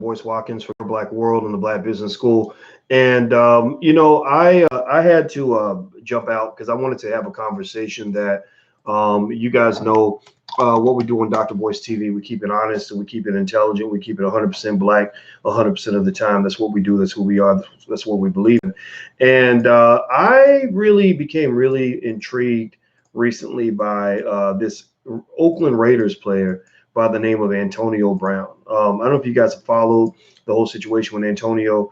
Boyce Watkins from Black World and the Black Business School. And I had to jump out because I wanted to have a conversation that you guys know what we do on Dr. Boyce TV. We keep it honest and we keep it intelligent. We keep it 100% black 100% of the time. That's what we do. That's who we are. That's what we believe in. And I really became really intrigued recently by this Oakland Raiders player by the name of Antonio Brown. I don't know if you guys have followed the whole situation with Antonio.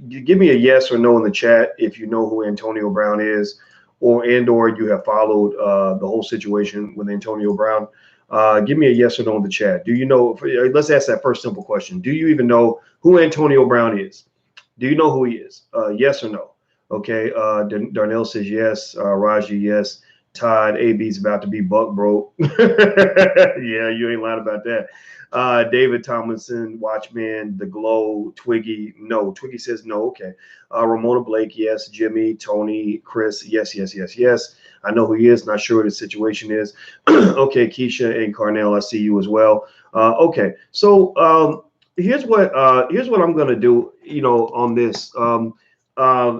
Give me a yes or no in the chat if you know who Antonio Brown is, or you have followed the whole situation with Antonio Brown. Give me a yes or no in the chat. Do you know? Let's ask that first simple question. Do you even know who Antonio Brown is? Do you know who he is? Yes or no? Okay. Darnell says yes. Raji, yes. Todd, AB's about to be buck broke. Yeah, you ain't lying about that. David Tomlinson, Watchman, The Glow, Twiggy, no. Twiggy says no. Okay. Ramona Blake, yes. Jimmy, Tony, Chris, yes, yes, yes, yes. I know who he is. Not sure what his situation is. Okay, Keisha and Carnell, I see you as well. Okay, so here's what I'm gonna do. On this.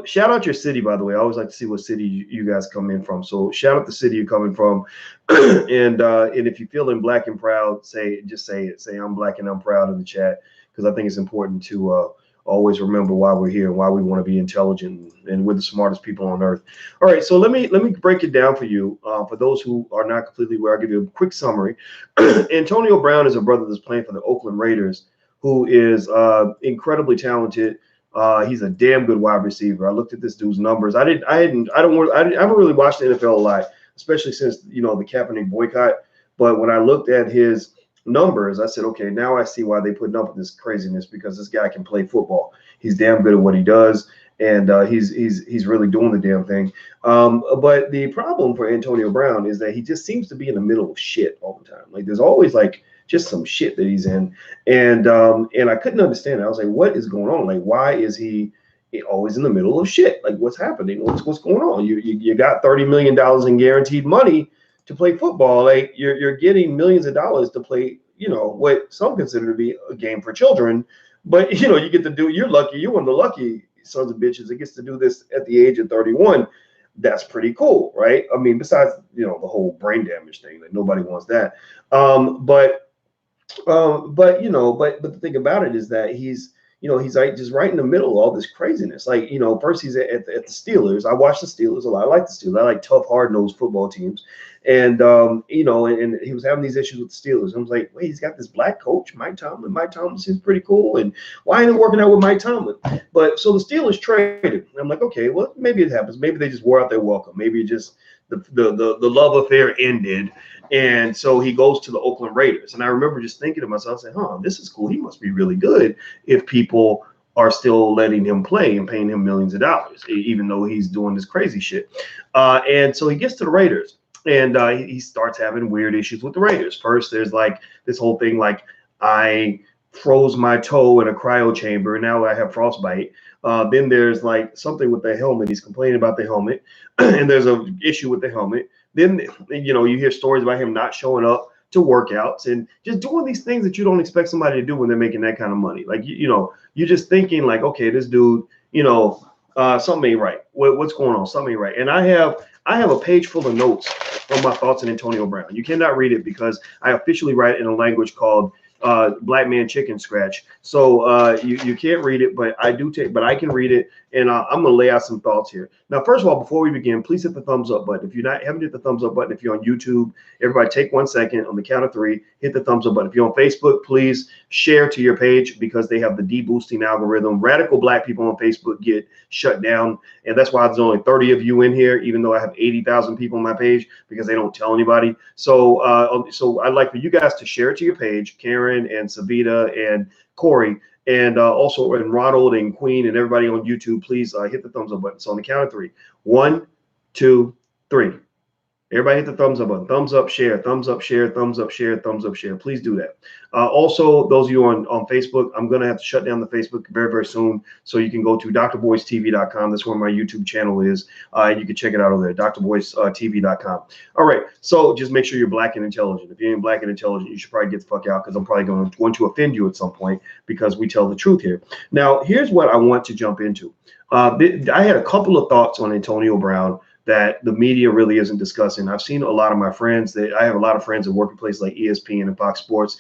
Shout out your city, by the way. I always like to see what city you guys come in from. So shout out the city you're coming from, and if you're feeling black and proud, just say it. Say I'm black and I'm proud in the chat, because I think it's important to always remember why we're here and why we want to be intelligent, and we're the smartest people on earth. All right, so let me break it down for you. For those who are not completely aware, I'll give you a quick summary. Antonio Brown is a brother that's playing for the Oakland Raiders, who is incredibly talented. He's a damn good wide receiver. I looked at this dude's numbers. I haven't really watched the NFL a lot, especially since the Kaepernick boycott. But when I looked at his numbers, I said, okay, now I see why they putting up with this craziness, because this guy can play football. He's damn good at what he does, and he's really doing the damn thing. But the problem for Antonio Brown is that he just seems to be in the middle of shit all the time. Like there's always just some shit that he's in, and I couldn't understand it. I was like, what is going on? Like, why is he always in the middle of shit? Like, what's happening? What's going on? You got $30 million in guaranteed money to play football. Like you're getting millions of dollars to play, what some consider to be a game for children. But you get to do. You're lucky. You're one of the lucky sons of bitches that gets to do this at the age of 31. That's pretty cool, right? I mean, besides the whole brain damage thing, that nobody wants that. But the thing about it is that he's like just right in the middle of all this craziness. Like, first he's at the Steelers. I watch the Steelers a lot. I like the Steelers. I like tough, hard-nosed football teams. And, and he was having these issues with the Steelers. I was like, wait, he's got this black coach, Mike Tomlin. Mike Tomlin seems pretty cool. And why ain't it working out with Mike Tomlin? But so the Steelers traded. And I'm like, okay, well, maybe it happens. Maybe they just wore out their welcome. Maybe it just the love affair ended. And so he goes to the Oakland Raiders. And I remember just thinking to myself, saying, this is cool. He must be really good if people are still letting him play and paying him millions of dollars, even though he's doing this crazy shit. And so he gets to the Raiders, and he starts having weird issues with the Raiders. First, there's like this whole thing, like I froze my toe in a cryo chamber, and now I have frostbite. Then there's like something with the helmet. He's complaining about the helmet, and there's an issue with the helmet. Then, you hear stories about him not showing up to workouts and just doing these things that you don't expect somebody to do when they're making that kind of money. Like, you're just thinking like, okay, this dude, something ain't right. What's going on? Something ain't right. And I have a page full of notes on my thoughts on Antonio Brown. You cannot read it because I officially write in a language called Black Man Chicken Scratch. So you can't read it, but I can read it, and I'm gonna lay out some thoughts here. Now, first of all, before we begin, please hit the thumbs up button. If you haven't hit the thumbs up button, if you're on YouTube, everybody take 1 second on the count of 3, hit the thumbs up button. If you're on Facebook, please share to your page, because they have the deboosting algorithm. Radical black people on Facebook get shut down, and that's why there's only 30 of you in here, even though I have 80,000 people on my page, because they don't tell anybody. So I'd like for you guys to share it to your page, Karen and Savita and Corey, and also and Ronald and Queen and everybody on YouTube. Please hit the thumbs up button. So on the count of 3, 1, 2, 3. Everybody hit the thumbs up button. Thumbs up, share, thumbs up, share, thumbs up, share, thumbs up, share. Please do that. Also, those of you on Facebook, I'm going to have to shut down the Facebook very, very soon. So you can go to drboycetv.com. That's where my YouTube channel is. And you can check it out over there, drboycetv.com. All right. So just make sure you're black and intelligent. If you ain't black and intelligent, you should probably get the fuck out, because I'm probably going to want to offend you at some point, because we tell the truth here. Now, here's what I want to jump into. I had a couple of thoughts on Antonio Brown that the media really isn't discussing. I've seen a lot of my friends I have a lot of friends that work in places like ESPN and Fox Sports.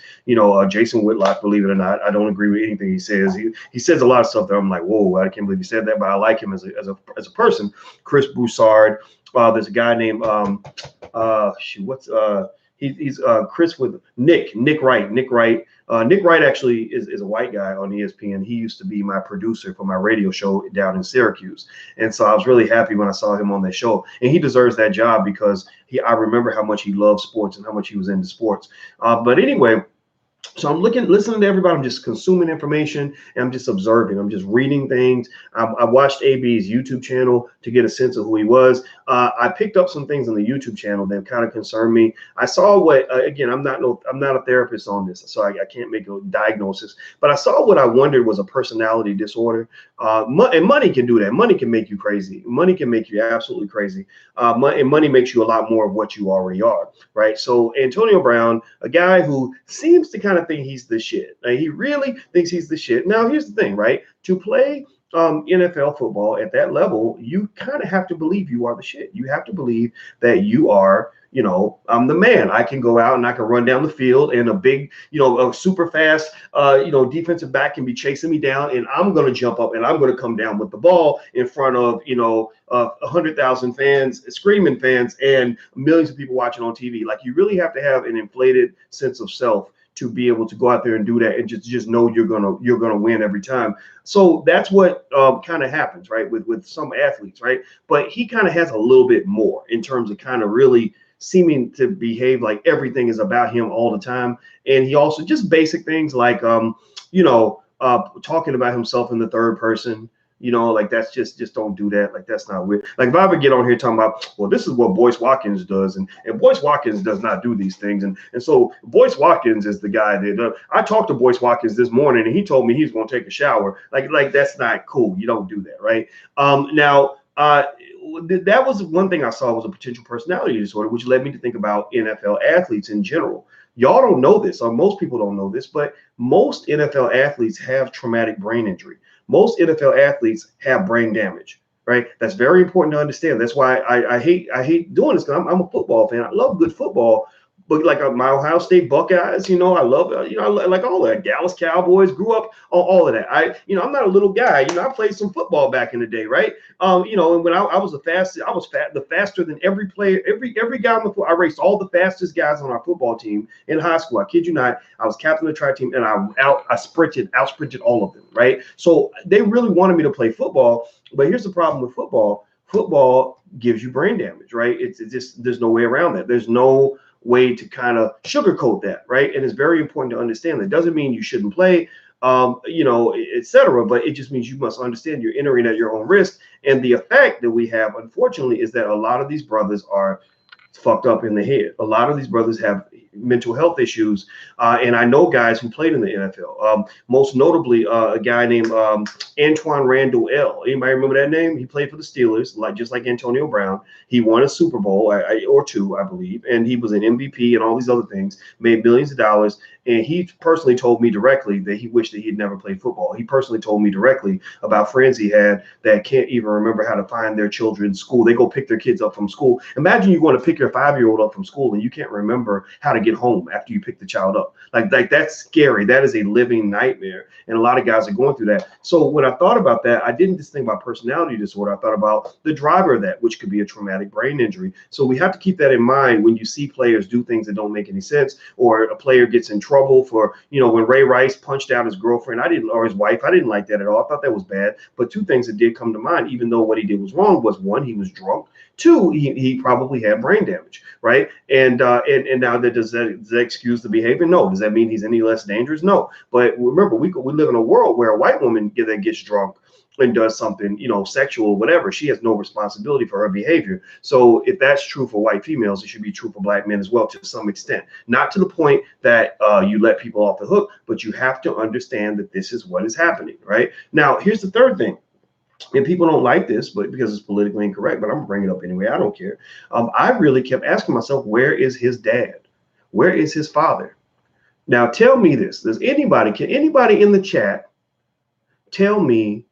Jason Whitlock, believe it or not, I don't agree with anything he says. He says a lot of stuff that I'm like, whoa, I can't believe he said that, but I like him as a person. Chris Broussard. There's a guy named he's Chris with Nick Wright. Nick Wright actually is a white guy on ESPN. He used to be my producer for my radio show down in Syracuse. And so I was really happy when I saw him on that show. And he deserves that job, because I remember how much he loved sports and how much he was into sports. But anyway, so I'm listening to everybody. I'm just consuming information, and I'm just observing. I'm just reading things. I watched AB's YouTube channel to get a sense of who he was. I picked up some things on the YouTube channel that kind of concerned me. I saw what, again, I'm not a therapist on this, so I can't make a diagnosis. But I saw what I wondered was a personality disorder. And money can do that. Money can make you crazy. Money can make you absolutely crazy. And money makes you a lot more of what you already are, right? So Antonio Brown, a guy who seems to kind of think he's the shit. He really thinks he's the shit. Now, here's the thing, right? To play NFL football at that level, you kind of have to believe you are the shit. You have to believe that you are, I'm the man. I can go out and I can run down the field, and a big, a super fast, defensive back can be chasing me down, and I'm going to jump up and I'm going to come down with the ball in front of, 100,000 fans, screaming fans, and millions of people watching on TV. Like, you really have to have an inflated sense of self to be able to go out there and do that, and just know you're gonna win every time. So that's what kind of happens, right, with some athletes, right? But he kind of has a little bit more in terms of kind of really seeming to behave like everything is about him all the time. And he also just basic things like talking about himself in the third person. Like, that's just don't do that. Like, that's not weird. Like, if I ever get on here talking about, well, this is what Boyce Watkins does, and Boyce Watkins does not do these things, and so Boyce Watkins is the guy that I talked to Boyce Watkins this morning, and he told me he's going to take a shower. Like that's not cool. You don't do that, right? That was one thing I saw was a potential personality disorder, which led me to think about NFL athletes in general. Y'all don't know this, or most people don't know this, but most NFL athletes have traumatic brain injury. Most NFL athletes have brain damage, right? That's very important to understand. That's why I hate doing this, because I'm a football fan. I love good football, but like my Ohio State Buckeyes, I love, I like all of that. Dallas Cowboys, grew up on all of that. I'm not a little guy. I played some football back in the day, right? And when I was the faster than every player, every guy on the floor. I raced all the fastest guys on our football team in high school. I kid you not. I was captain of the track team, and I out-sprinted all of them, right? So they really wanted me to play football, but here's the problem with football. Football gives you brain damage, right? It's just, there's no way around that. There's no way to kind of sugarcoat that, right? And it's very important to understand that. Doesn't mean you shouldn't play, etc. But it just means you must understand you're entering at your own risk. And the effect that we have, unfortunately, is that a lot of these brothers are fucked up in the head. A lot of these brothers have mental health issues, and I know guys who played in the NFL. Most notably, a guy named Antwon Randallill. Anybody remember that name? He played for the Steelers, just like Antonio Brown. He won a Super Bowl or two, I believe, and he was an MVP and all these other things. Made millions of dollars. And he personally told me directly that he wished that he'd never played football. He personally told me directly about friends he had that can't even remember how to find their children's school. They go pick their kids up from school. Imagine you going to pick your 5-year-old up from school and you can't remember how to get home after you pick the child up. Like that's scary. That is a living nightmare. And a lot of guys are going through that. So when I thought about that, I didn't just think about personality disorder. I thought about the driver of that, which could be a traumatic brain injury. So we have to keep that in mind when you see players do things that don't make any sense, or a player gets in trouble for, when Ray Rice punched out his girlfriend, or his wife. I didn't like that at all. I thought that was bad. But two things that did come to mind, even though what he did was wrong, was one, he was drunk. Two, he probably had brain damage, right? And now does that excuse the behavior? No. Does that mean he's any less dangerous? No. But remember, we live in a world where a white woman that gets drunk and does something, sexual, whatever, she has no responsibility for her behavior. So if that's true for white females, it should be true for black men as well, to some extent. Not to the point that you let people off the hook, but you have to understand that this is what is happening, right? Now, here's the third thing. And people don't like this, but because it's politically incorrect, but I'm gonna bring it up anyway. I don't care. I really kept asking myself, where is his dad? Where is his father? Now, tell me this. Can anybody in the chat tell me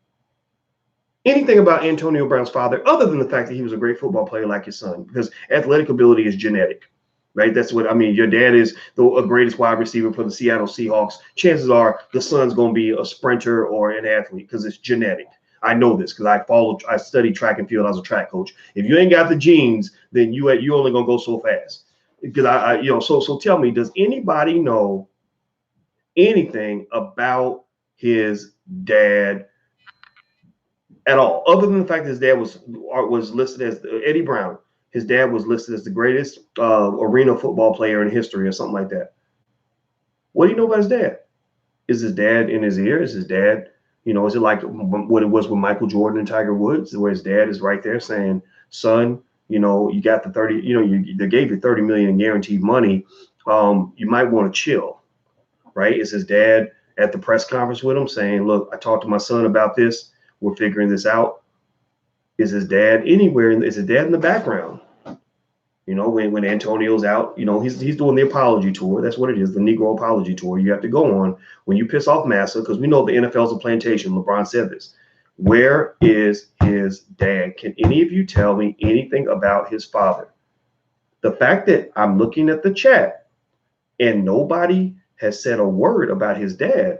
anything about Antonio Brown's father, other than the fact that he was a great football player like his son? Because athletic ability is genetic, right? That's what I mean. Your dad is the greatest wide receiver for the Seattle Seahawks. Chances are the son's going to be a sprinter or an athlete, because it's genetic. I know this because I studied track and field. I was a track coach. If you ain't got the genes, then you only gonna go so fast. Because so tell me, does anybody know anything about his dad at all, other than the fact that his dad was listed as Eddie Brown? His dad was listed as the greatest arena football player in history, or something like that. What do you know about his dad? Is his dad in his ear? Is his dad? Is it like what it was with Michael Jordan and Tiger Woods, where his dad is right there saying, son, you got the 30, they gave you 30 million in guaranteed money. You might want to chill, right? Is his dad at the press conference with him saying, look, I talked to my son about this. We're figuring this out. Is his dad anywhere? Is his dad in the background? When Antonio's out, he's doing the apology tour. That's what it is, the Negro apology tour. You have to go on when you piss off Massa, because we know the NFL's a plantation. LeBron said this. Where is his dad? Can any of you tell me anything about his father? The fact that I'm looking at the chat and nobody has said a word about his dad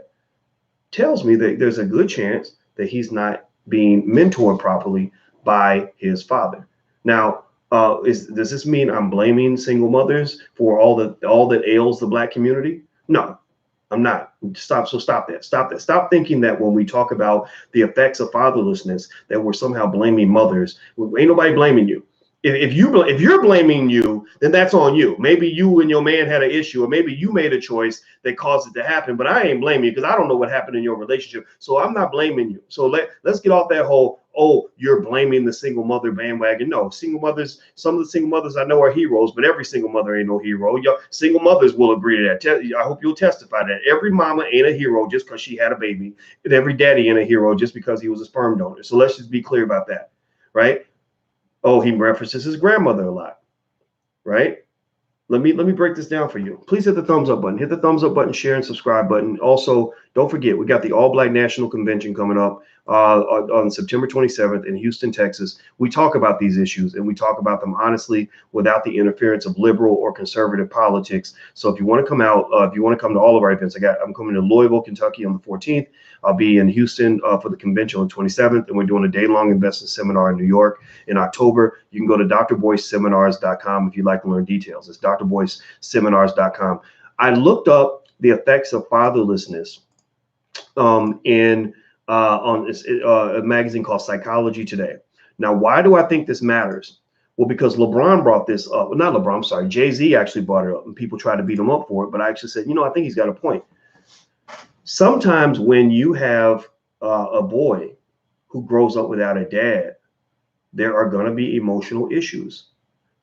tells me that there's a good chance that he's not being mentored properly by his father. Now, does this mean I'm blaming single mothers for all that ails the black community? No, I'm not. Stop that. Stop thinking that when we talk about the effects of fatherlessness, that we're somehow blaming mothers. Ain't nobody blaming you. If you're blaming you, then that's on you. Maybe you and your man had an issue, or maybe you made a choice that caused it to happen. But I ain't blaming you, because I don't know what happened in your relationship. So I'm not blaming you. So let's get off that whole, oh, you're blaming the single mother bandwagon. No, single mothers, some of the single mothers I know are heroes, but every single mother ain't no hero. Your single mothers will agree to that. I hope you'll testify to that. Every mama ain't a hero just because she had a baby, and every daddy ain't a hero just because he was a sperm donor. So let's just be clear about that, right? Oh, he references his grandmother a lot, right? Let me break this down for you. Please hit the thumbs up button. Hit the thumbs up button, share and subscribe button. Also, don't forget, we got the All Black National Convention coming up on September 27th in Houston, Texas. We talk about these issues, and we talk about them honestly, without the interference of liberal or conservative politics. So if you want to come out, if you want to come to all of our events, I'm coming to Louisville, Kentucky on the 14th. I'll be in Houston for the convention on the 27th, and we're doing a day-long investment seminar in New York in October. You can go to drboyceseminars.com if you'd like to learn details. It's drboyceseminars.com. I looked up the effects of fatherlessness on a magazine called Psychology Today. Now, why do I think this matters? Well, because LeBron brought this up. Well, not LeBron, I'm sorry. Jay-Z actually brought it up, and people tried to beat him up for it. But I actually said, I think he's got a point. Sometimes when you have a boy who grows up without a dad, there are going to be emotional issues.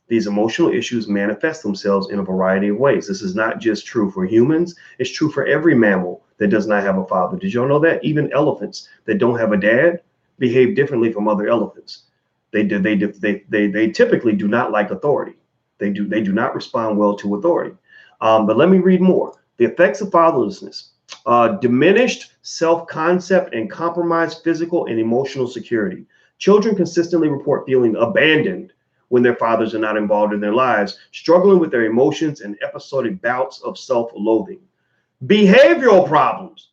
These emotional issues manifest themselves in a variety of ways. This is not just true for humans. It's true for every mammal that does not have a father. Did y'all know that? Even elephants that don't have a dad behave differently from other elephants. They typically do not like authority. They do not respond well to authority. But let me read more. The effects of fatherlessness. Diminished self-concept and compromised physical and emotional security. Children consistently report feeling abandoned when their fathers are not involved in their lives, struggling with their emotions and episodic bouts of self-loathing. Behavioral problems.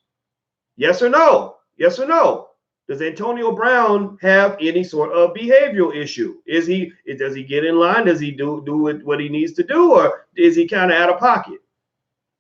Yes or no? Yes or no? Does Antonio Brown have any sort of behavioral issue? Does he get in line? Does he do what he needs to do, or is he kind of out of pocket?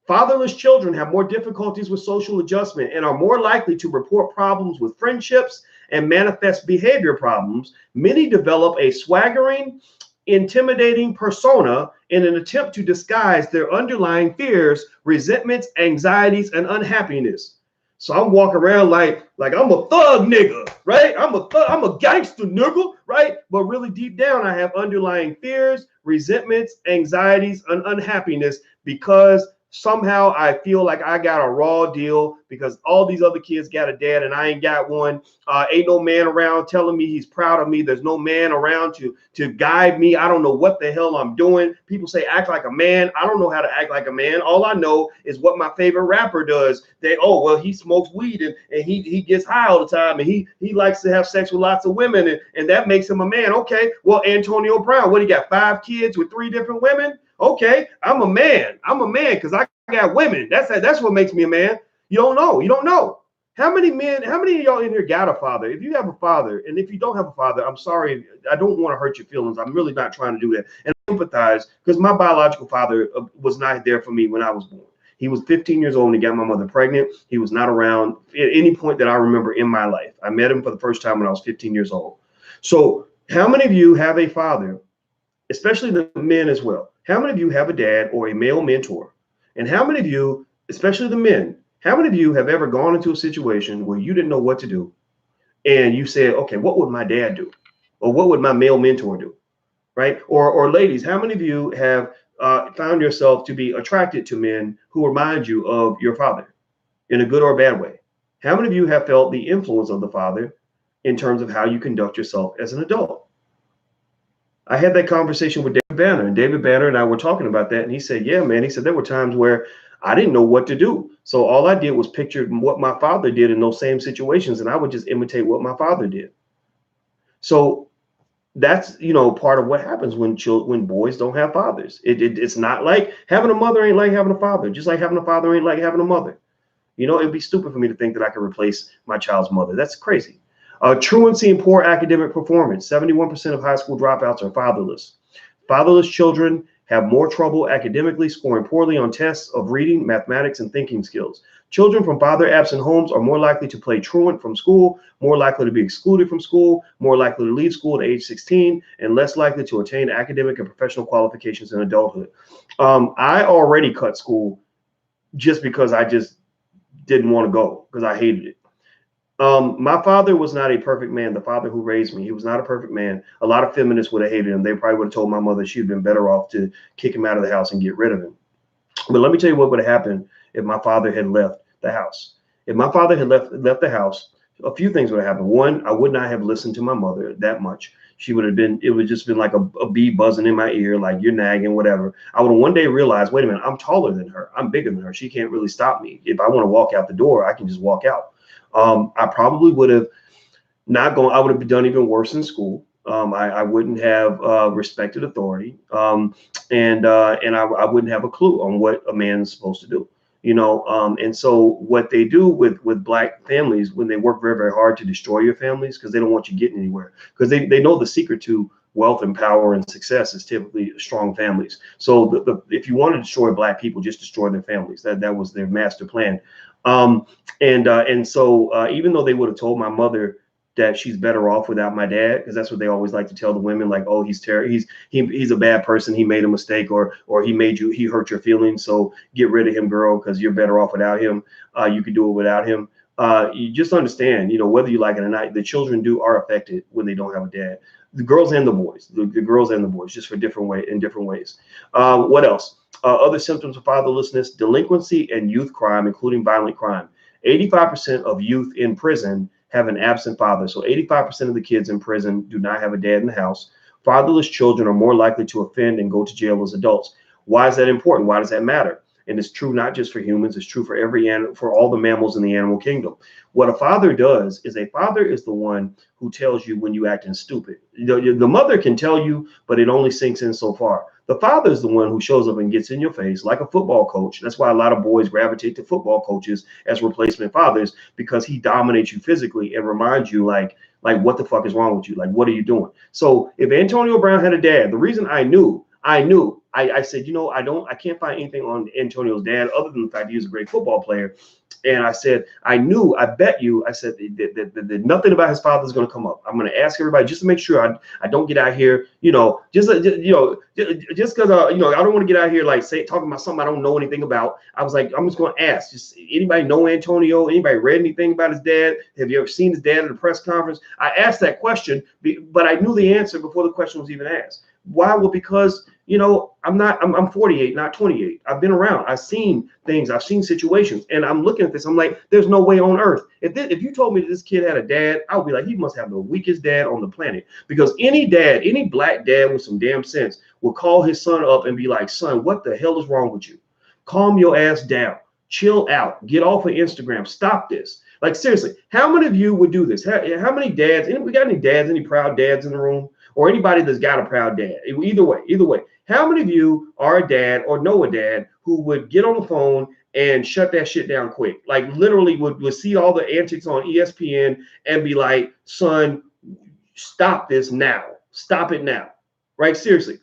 Fatherless children have more difficulties with social adjustment and are more likely to report problems with friendships and manifest behavior problems. Many develop a swaggering, intimidating persona in an attempt to disguise their underlying fears, resentments, anxieties, and unhappiness. So I'm walking around like I'm a thug nigga, right? I'm a gangster nigga, right? But really deep down, I have underlying fears, resentments, anxieties, and unhappiness because somehow I feel like I got a raw deal because all these other kids got a dad and I ain't got one. Ain't no man around telling me he's proud of me. There's no man around to guide me. I don't know what the hell I'm doing. People say act like a man. I don't know how to act like a man. All I know is what my favorite rapper does. Oh, well, he smokes weed and he gets high all the time and he likes to have sex with lots of women and that makes him a man. Okay, well, Antonio Brown, what, he got 5 kids with 3 different women? Okay, I'm a man because I got women. That's what makes me a man. You don't know. How many of y'all in here got a father? If you have a father, and if you don't have a father, I'm sorry. I don't want to hurt your feelings. I'm really not trying to do that. And I empathize because my biological father was not there for me when I was born. He was 15 years old when he got my mother pregnant. He was not around at any point that I remember in my life. I met him for the first time when I was 15 years old. So how many of you have a father, especially the men as well? How many of you have a dad or a male mentor? And how many of you, especially the men, how many of you have ever gone into a situation where you didn't know what to do and you said, okay, what would my dad do? Or what would my male mentor do? Right? Or ladies, how many of you have found yourself to be attracted to men who remind you of your father in a good or bad way? How many of you have felt the influence of the father in terms of how you conduct yourself as an adult? I had that conversation with David Banner, and David Banner and I were talking about that. And he said, yeah, man, he said, there were times where I didn't know what to do. So all I did was picture what my father did in those same situations. And I would just imitate what my father did. So that's, part of what happens when boys don't have fathers. It's not like having a mother ain't like having a father, just like having a father ain't like having a mother. It'd be stupid for me to think that I could replace my child's mother. That's crazy. Truancy and poor academic performance. 71% of high school dropouts are fatherless. Fatherless children have more trouble academically, scoring poorly on tests of reading, mathematics, and thinking skills. Children from father-absent homes are more likely to play truant from school, more likely to be excluded from school, more likely to leave school at age 16, and less likely to attain academic and professional qualifications in adulthood. I already cut school just because I just didn't want to go because I hated it. My father was not a perfect man. The father who raised me, he was not a perfect man. A lot of feminists would have hated him. They probably would have told my mother she'd been better off to kick him out of the house and get rid of him. But let me tell you what would have happened if my father had left the house. If my father had left the house, a few things would have happened. One, I would not have listened to my mother that much. She would have been, it would just been like a bee buzzing in my ear, like you're nagging, whatever. I would have one day realized, wait a minute, I'm taller than her. I'm bigger than her. She can't really stop me. If I want to walk out the door, I can just walk out. I probably would have not gone. I would have done even worse in school. I wouldn't have respected authority, and I wouldn't have a clue on what a man is supposed to do. And so what they do with Black families when they work very, very hard to destroy your families because they don't want you getting anywhere, because they know the secret to wealth and power and success is typically strong families. So if you want to destroy Black people, just destroy their families. That was their master plan. And so even though they would have told my mother that she's better off without my dad, because that's what they always like to tell the women, like, oh, he's a bad person, he made a mistake, or he hurt your feelings, so get rid of him, girl, because you're better off without him. You could do it without him. You just understand, whether you like it or not, the children are affected when they don't have a dad. The girls and the boys, the girls and the boys, just in different ways. What else? Other symptoms of fatherlessness: delinquency and youth crime, including violent crime. 85% of youth in prison have an absent father. So 85% of the kids in prison do not have a dad in the house. Fatherless children are more likely to offend and go to jail as adults. Why is that important? Why does that matter? And it's true not just for humans, it's true for all the mammals in the animal kingdom. What a father does is a father is the one who tells you when you acting stupid. The mother can tell you, but it only sinks in so far. The father is the one who shows up and gets in your face like a football coach. That's why a lot of boys gravitate to football coaches as replacement fathers, because he dominates you physically and reminds you like what the fuck is wrong with you? Like, what are you doing? So if Antonio Brown had a dad, the reason I said, I can't find anything on Antonio's dad other than the fact he was a great football player. And I said, I bet you, I said that nothing about his father is going to come up. I'm going to ask everybody just to make sure I don't get out here, just because, I don't want to get out here like talking about something I don't know anything about. I was like, I'm just going to ask, just anybody know Antonio? Anybody read anything about his dad? Have you ever seen his dad at a press conference? I asked that question, but I knew the answer before the question was even asked. Why? Well, because, I'm 48, not 28. I've been around. I've seen things. I've seen situations. And I'm looking at this. I'm like, there's no way on earth. If you told me that this kid had a dad, I would be like, he must have the weakest dad on the planet. Because any dad, any black dad with some damn sense will call his son up and be like, son, what the hell is wrong with you? Calm your ass down. Chill out. Get off of Instagram. Stop this. Like, seriously, how many of you would do this? How many dads? We got any dads, any proud dads in the room? Or anybody that's got a proud dad? Either way. How many of you are a dad or know a dad who would get on the phone and shut that shit down quick? Like, literally would see all the antics on ESPN and be like, son, stop this now. Stop it now. Right? Seriously.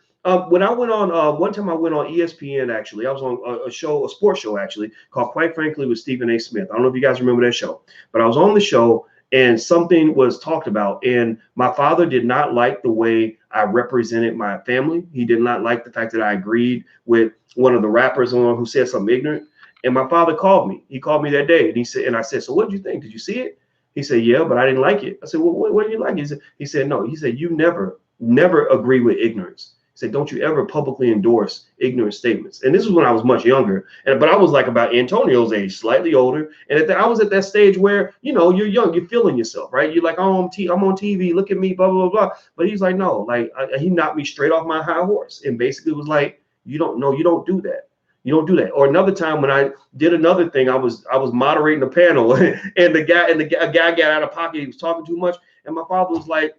When I went on, one time I went on ESPN, actually, I was on a sports show, actually, called Quite Frankly with Stephen A. Smith. I don't know if you guys remember that show, but I was on the show and something was talked about. And my father did not like the way I represented my family. He did not like the fact that I agreed with one of the rappers who said something ignorant. And my father called me. He called me that day. And I said, so what did you think? Did you see it? He said, yeah, but I didn't like it. I said, well, what did you like? He said, no. He said, you never agree with ignorance. Said, don't you ever publicly endorse ignorant statements. And this was when I was much younger. But I was like about Antonio's age, slightly older. And I was at that stage where, you're young, you're feeling yourself, right? You're like, oh, I'm on TV, look at me, blah, blah, blah. But he's like, no, he knocked me straight off my high horse and basically was like, you don't do that. You don't do that. Or another time when I did another thing, I was moderating a panel and a guy got out of pocket. He was talking too much. And my father was like,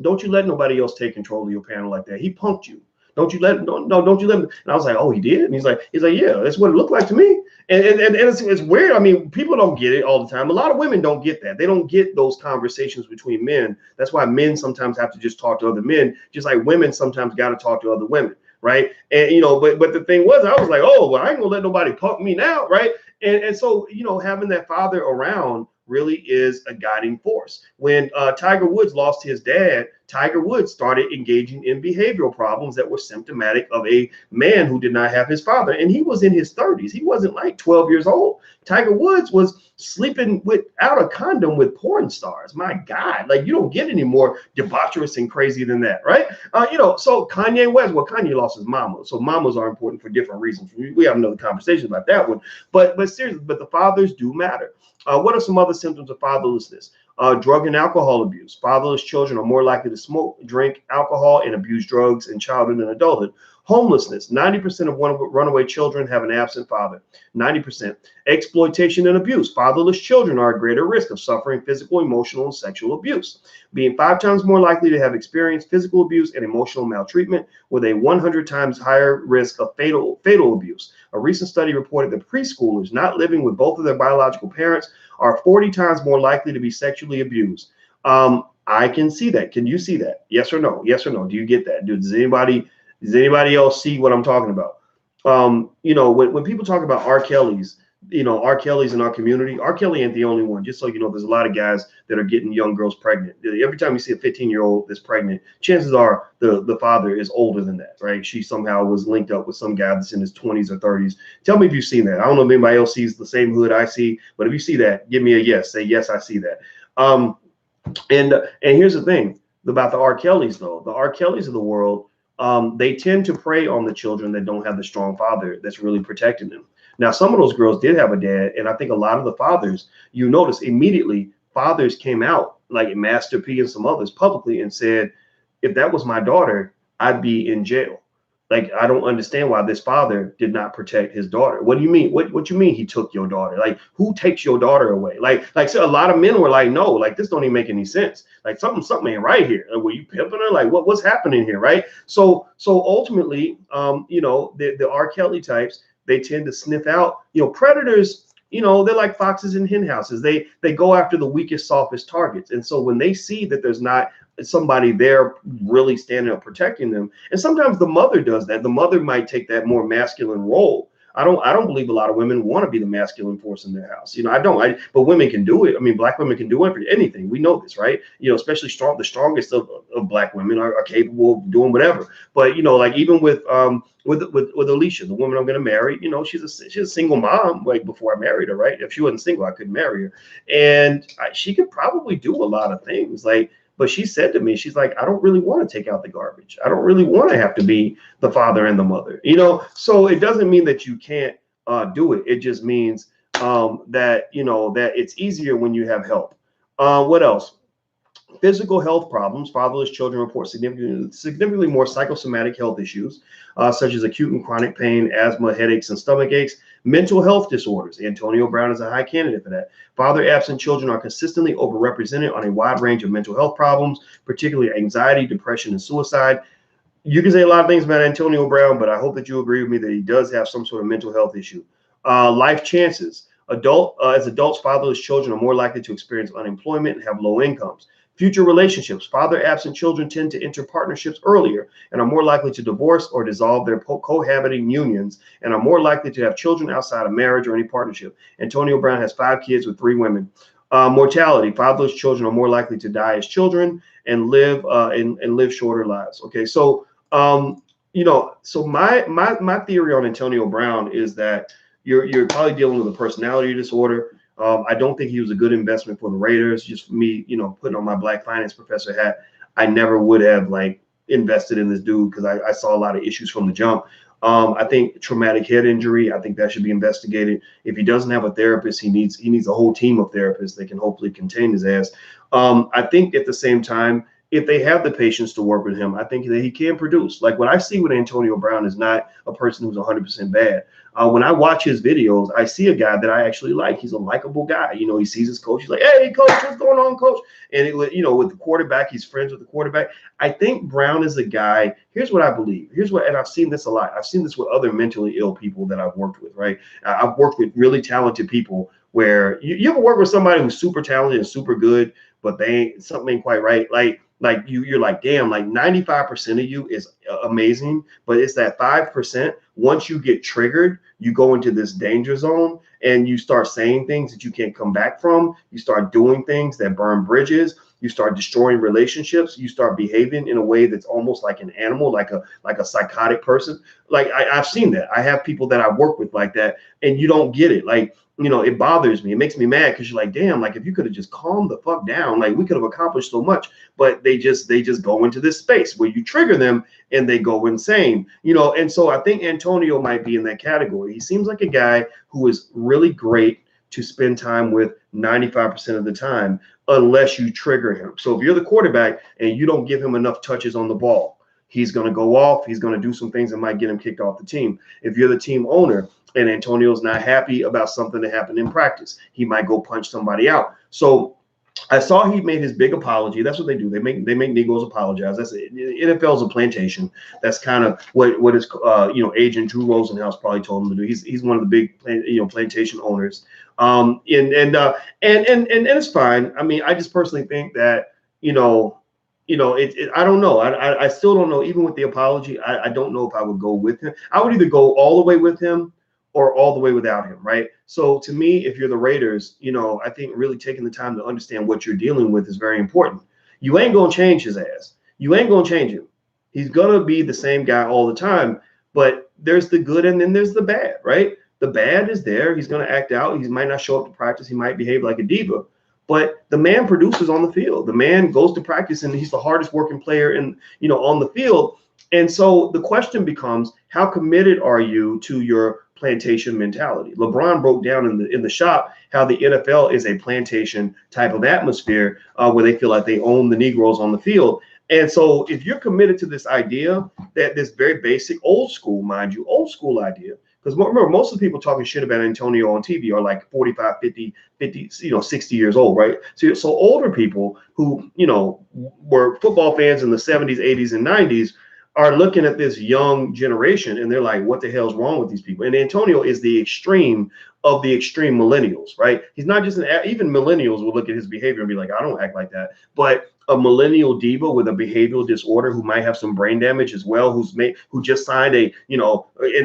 don't you let nobody else take control of your panel like that. He punked you. Don't you let him. And I was like, oh, he did? And he's like, yeah, that's what it looked like to me. And it's weird. I mean, people don't get it all the time. A lot of women don't get that. They don't get those conversations between men. That's why men sometimes have to just talk to other men, just like women sometimes got to talk to other women. Right. And, but the thing was, I was like, oh, well, I ain't gonna let nobody punk me now. Right. And so, having that father around really is a guiding force. When Tiger Woods lost his dad, Tiger Woods started engaging in behavioral problems that were symptomatic of a man who did not have his father. And he was in his 30s. He wasn't like 12 years old. Tiger Woods was sleeping without a condom with porn stars. My God, like, you don't get any more debaucherous and crazy than that, right? So Kanye West, well, Kanye lost his mama. So mamas are important for different reasons. We have another conversation about that one. But seriously, but the fathers do matter. What are some other symptoms of fatherlessness? Drug and alcohol abuse. Fatherless children are more likely to smoke, drink alcohol, and abuse drugs in childhood and adulthood. Homelessness. 90% of runaway children have an absent father. 90%. Exploitation and abuse. Fatherless children are at greater risk of suffering physical, emotional, and sexual abuse, being 5 times more likely to have experienced physical abuse and emotional maltreatment, with a 100 times higher risk of fatal abuse. A recent study reported that preschoolers not living with both of their biological parents are 40 times more likely to be sexually abused. I can see that. Can you see that? Yes or no? Yes or no? Do you get that? Does anybody else see what I'm talking about? When people talk about R. Kelly's, R. Kelly's in our community, R. Kelly ain't the only one. Just so you know, there's a lot of guys that are getting young girls pregnant. Every time you see a 15-year-old that's pregnant, chances are the father is older than that, right? She somehow was linked up with some guy that's in his 20s or 30s. Tell me if you've seen that. I don't know if anybody else sees the same hood I see, but if you see that, give me a yes. Say, yes, I see that. And here's the thing about the R. Kellys, though. The R. Kellys of the world, they tend to prey on the children that don't have the strong father that's really protecting them. Now, some of those girls did have a dad, and I think a lot of the fathers, you notice immediately, fathers came out, like Master P and some others, publicly and said, if that was my daughter, I'd be in jail. Like, I don't understand why this father did not protect his daughter. What do you mean? What you mean he took your daughter? Like, who takes your daughter away? Like so a lot of men were like, no, like, this don't even make any sense. Like, something ain't right here. Like, were you pimping her? Like, what's happening here, right? So ultimately, the R. Kelly types, they tend to sniff out, predators. They're like foxes in hen houses. They go after the weakest, softest targets. And so when they see that there's not somebody there really standing up protecting them, and sometimes the mother does that. The mother might take that more masculine role. I don't believe a lot of women want to be the masculine force in their house. I don't. But women can do it. I mean, black women can do anything. We know this, right? Especially the strongest of black women are capable of doing whatever. But like even with Alicia, the woman I'm going to marry, she's a single mom. Like before I married her, right? If she wasn't single, I couldn't marry her, and she could probably do a lot of things. Like, but she said to me, she's like, I don't really want to take out the garbage. I don't really want to have to be the father and the mother. So it doesn't mean that you can't do it. It just means that that it's easier when you have help. What else? Physical health problems. Fatherless children report significantly more psychosomatic health issues, such as acute and chronic pain, asthma, headaches, and stomach aches. Mental health disorders. Antonio Brown is a high candidate for that. Father-absent children are consistently overrepresented on a wide range of mental health problems, particularly anxiety, depression, and suicide. You can say a lot of things about Antonio Brown, but I hope that you agree with me that he does have some sort of mental health issue. Life chances. As adults, fatherless children are more likely to experience unemployment and have low incomes. Future relationships. Father-absent children tend to enter partnerships earlier and are more likely to divorce or dissolve their cohabiting unions and are more likely to have children outside of marriage or any partnership. Antonio Brown has 5 kids with 3 women. Mortality. Fatherless children are more likely to die as children and live shorter lives. Okay, so so my theory on Antonio Brown is that you're probably dealing with a personality disorder. I don't think he was a good investment for the Raiders. Just for me, putting on my black finance professor hat, I never would have invested in this dude because I saw a lot of issues from the jump. I think traumatic head injury, I think that should be investigated. If he doesn't have a therapist, he needs a whole team of therapists that can hopefully contain his ass. I think at the same time, if they have the patience to work with him, I think that he can produce. Like what I see with Antonio Brown is not a person who's 100% bad. When I watch his videos, I see a guy that I actually like. He's a likable guy. He sees his coach. He's like, "Hey, coach, what's going on, coach?" And with the quarterback, he's friends with the quarterback. I think Brown is a guy. Here's what I believe. And I've seen this a lot. I've seen this with other mentally ill people that I've worked with. Right? I've worked with really talented people. Where you ever work with somebody who's super talented and super good, but something ain't quite right. Like you're like, damn, like 95% of you is amazing, but it's that 5%. Once you get triggered, you go into this danger zone and you start saying things that you can't come back from. You start doing things that burn bridges. You start destroying relationships. You start behaving in a way that's almost like an animal, like a psychotic person. Like I've seen that. I have people that I work with like that, and you don't get it. Like, it bothers me. It makes me mad because you're like, damn, like if you could have just calmed the fuck down, like we could have accomplished so much. But they just go into this space where you trigger them and they go insane, and so I think Antonio might be in that category. He seems like a guy who is really great to spend time with 95% of the time, unless you trigger him. So if you're the quarterback and you don't give him enough touches on the ball, he's going to go off. He's going to do some things that might get him kicked off the team. If you're the team owner and Antonio's not happy about something that happened in practice, he might go punch somebody out. So I saw he made his big apology. That's what they do. They make Negroes apologize. That's it. NFL's a plantation. That's kind of what his agent Drew Rosenhaus probably told him to do. He's one of the big plantation owners. And it's fine. I mean, I just personally think that I don't know. I still don't know. Even with the apology, I don't know if I would go with him. I would either go all the way with him or all the way without him, right? So to me, if you're the Raiders, I think really taking the time to understand what you're dealing with is very important. You ain't gonna change his ass. You ain't gonna change him. He's gonna be the same guy all the time. But there's the good and then there's the bad, right? The bad is there. He's gonna act out. He might not show up to practice. He might behave like a diva. But the man produces on the field. The man goes to practice and he's the hardest working player on the field. And so the question becomes, how committed are you to your plantation mentality? LeBron broke down in the shop how the NFL is a plantation type of atmosphere where they feel like they own the Negroes on the field. And so if you're committed to this idea, that this very basic old school idea, because remember, most of the people talking shit about Antonio on TV are like 45, 50, 60 years old, right? So older people who, were football fans in the 70s, 80s, and 90s are looking at this young generation and they're like, what the hell's wrong with these people? And Antonio is the extreme of the extreme millennials, right? He's not just even millennials will look at his behavior and be like, I don't act like that. But a millennial diva with a behavioral disorder who might have some brain damage as well, who just signed an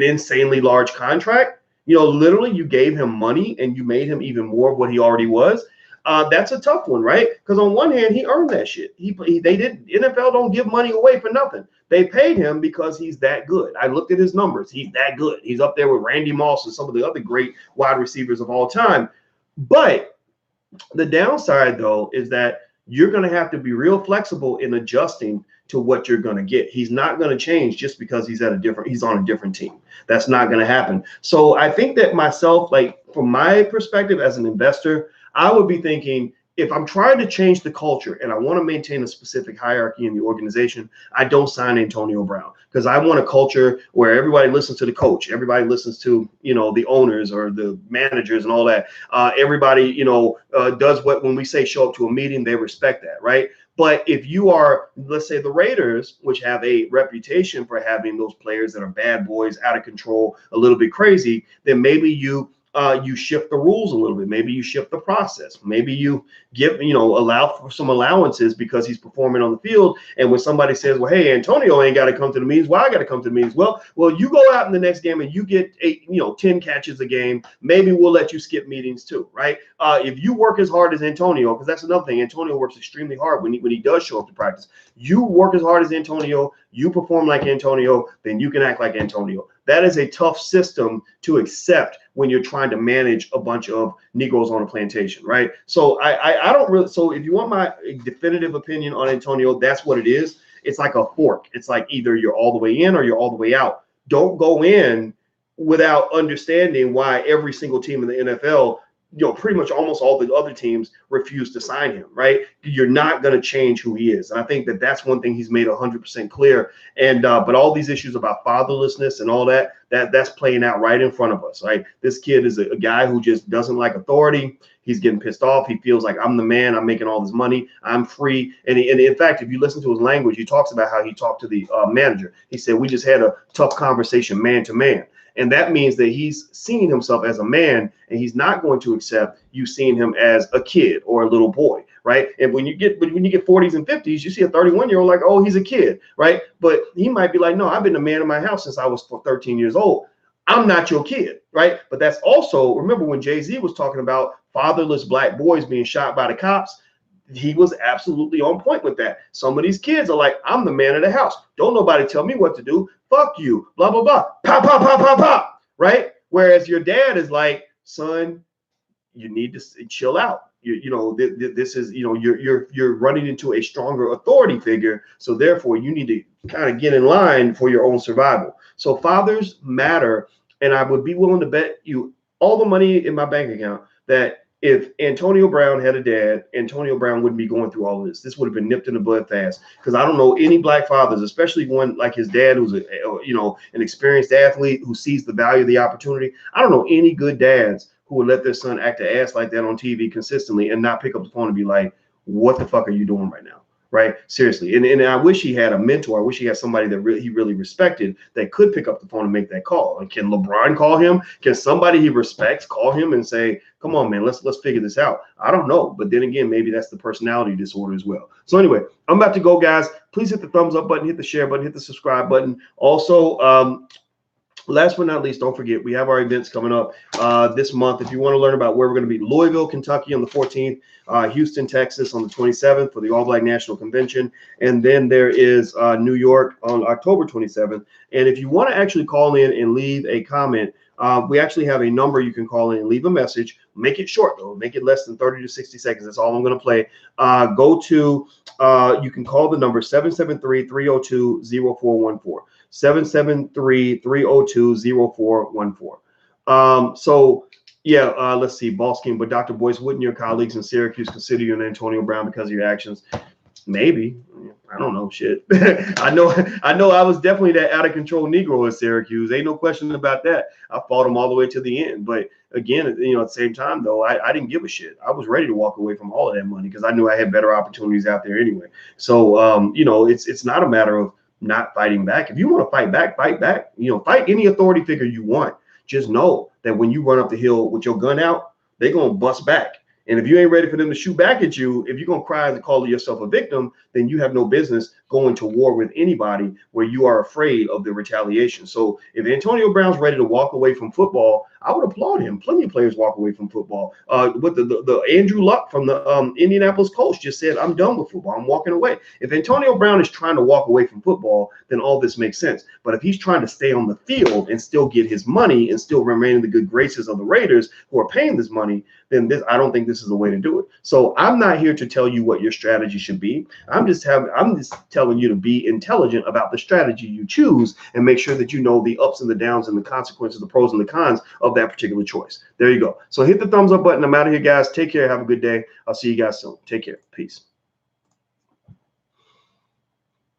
insanely large contract, literally you gave him money and you made him even more of what he already was. That's a tough one, right? Because on one hand, he earned that shit. They didn't. NFL don't give money away for nothing. They paid him because he's that good. I looked at his numbers. He's that good. He's up there with Randy Moss and some of the other great wide receivers of all time. But the downside, though, is that you're going to have to be real flexible in adjusting to what you're going to get. He's not going to change just because he's on a different team. That's not going to happen. So I think that myself, like from my perspective as an investor, I would be thinking, if I'm trying to change the culture and I want to maintain a specific hierarchy in the organization, I don't sign Antonio Brown, because I want a culture where everybody listens to the coach, everybody listens to, the owners or the managers and all that. Everybody, does what, when we say show up to a meeting, they respect that, right? But if you are, let's say the Raiders, which have a reputation for having those players that are bad boys, out of control, a little bit crazy, then maybe you shift the rules a little bit. Maybe you shift the process. Maybe you allow for some allowances because he's performing on the field. And when somebody says, well, hey, Antonio ain't got to come to the meetings, well, I got to come to the meetings. Well, you go out in the next game and you get 10 catches a game. Maybe we'll let you skip meetings too, right? If you work as hard as Antonio, because that's another thing, Antonio works extremely hard when he does show up to practice. You work as hard as Antonio, you perform like Antonio, then you can act like Antonio. That is a tough system to accept when you're trying to manage a bunch of Negroes on a plantation, right? So I don't really. So if you want my definitive opinion on Antonio, that's what it is. It's like a fork. It's like either you're all the way in or you're all the way out. Don't go in without understanding why every single team in the NFL, pretty much almost all the other teams refuse to sign him, right? You're not going to change who he is. And I think that that's one thing he's made 100% clear. And but all these issues about fatherlessness and all that's playing out right in front of us, right? This kid is a guy who just doesn't like authority. He's getting pissed off. He feels like, I'm the man. I'm making all this money. I'm free. And in fact, if you listen to his language, he talks about how he talked to the manager. He said, we just had a tough conversation man to man. And that means that he's seeing himself as a man, and he's not going to accept you seeing him as a kid or a little boy, right? And when you get 40s and 50s, you see a 31-year-old like, oh, he's a kid, right? But he might be like, no, I've been a man in my house since I was 13 years old. I'm not your kid, right? But that's also, remember when Jay-Z was talking about fatherless black boys being shot by the cops, he was absolutely on point with that. Some of these kids are like, I'm the man of the house. Don't nobody tell me what to do. Fuck you, blah, blah, blah. Pop, pop, pop, pop, pop, right? Whereas your dad is like, son, you need to chill out. This is, you're running into a stronger authority figure. So therefore, you need to kind of get in line for your own survival. So fathers matter. And I would be willing to bet you all the money in my bank account that if Antonio Brown had a dad, Antonio Brown wouldn't be going through all of this. This would have been nipped in the bud fast. Because I don't know any black fathers, especially one like his dad, who's an experienced athlete who sees the value of the opportunity. I don't know any good dads who would let their son act an ass like that on TV consistently and not pick up the phone and be like, "What the fuck are you doing right now?" Right? Seriously. And I wish he had a mentor. I wish he had somebody that he really respected that could pick up the phone and make that call. And can LeBron call him? Can somebody he respects call him and say, come on, man, let's figure this out? I don't know. But then again, maybe that's the personality disorder as well. So anyway, I'm about to go, guys. Please hit the thumbs up button, hit the share button, hit the subscribe button. Also, last but not least, don't forget, we have our events coming up this month. If you want to learn about where we're going to be, Louisville, Kentucky on the 14th, Houston, Texas on the 27th for the All Black National Convention. And then there is New York on October 27th. And if you want to actually call in and leave a comment, we actually have a number you can call in and leave a message. Make it short, though. Make it less than 30 to 60 seconds. That's all I'm going to play. You can call the number 773-302-0414. 773-302-0414. Let's see, Boss King. But Dr. Boyce, wouldn't your colleagues in Syracuse consider you an Antonio Brown because of your actions? Maybe. I don't know. Shit. I know I was definitely that out of control Negro in Syracuse. Ain't no question about that. I fought him all the way to the end. But again, at the same time, though, I didn't give a shit. I was ready to walk away from all of that money because I knew I had better opportunities out there anyway. So, it's not a matter of not fighting back. If you want to fight back, fight back. Fight any authority figure you want. Just know that when you run up the hill with your gun out, they're going to bust back. And if you ain't ready for them to shoot back at you, if you're going to cry and call yourself a victim, then you have no business going to war with anybody where you are afraid of the retaliation. So if Antonio Brown's ready to walk away from football, I would applaud him. Plenty of players walk away from football. With the Andrew Luck from the Indianapolis Colts just said, I'm done with football. I'm walking away. If Antonio Brown is trying to walk away from football, then all this makes sense. But if he's trying to stay on the field and still get his money and still remain in the good graces of the Raiders who are paying this money, then I don't think this is the way to do it. So I'm not here to tell you what your strategy should be. I'm just telling you to be intelligent about the strategy you choose and make sure that you know the ups and the downs and the consequences, the pros and the cons of that particular choice. There you go. So hit the thumbs up button. I'm out of here, guys. Take care. Have a good day. I'll see you guys soon. Take care. Peace.